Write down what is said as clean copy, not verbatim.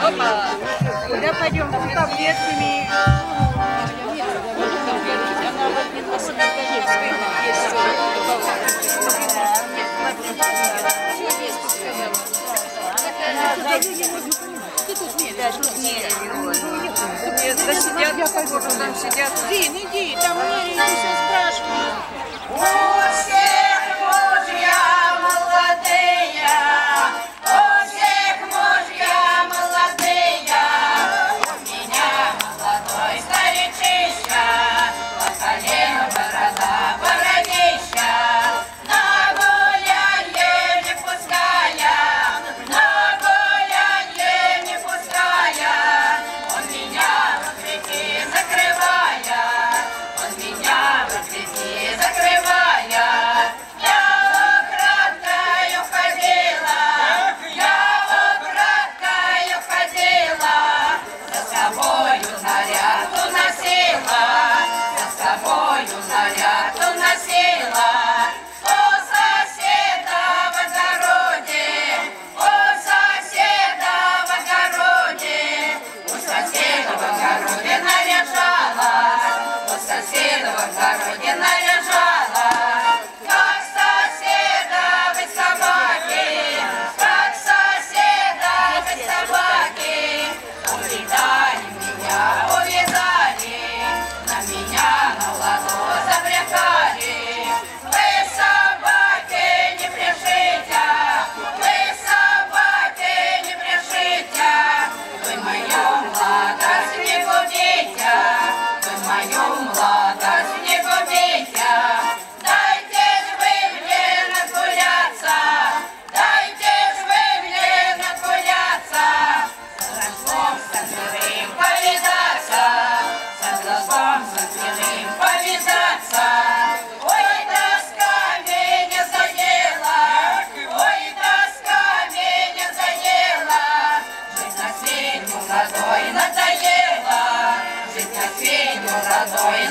Опа! Куда пойдем? С таблетками. Она вот не носит там сидят. Иди, там Мария все спрашивают. У всех мужья молодые, у всех мужья молодые, у меня молодой старичища, по колено борода бородища, на гулянье не пуская, на гулянье не пуская, он меня в ответе закрывая, он меня в ответе закрывая. Надоело, жить на свете молодой,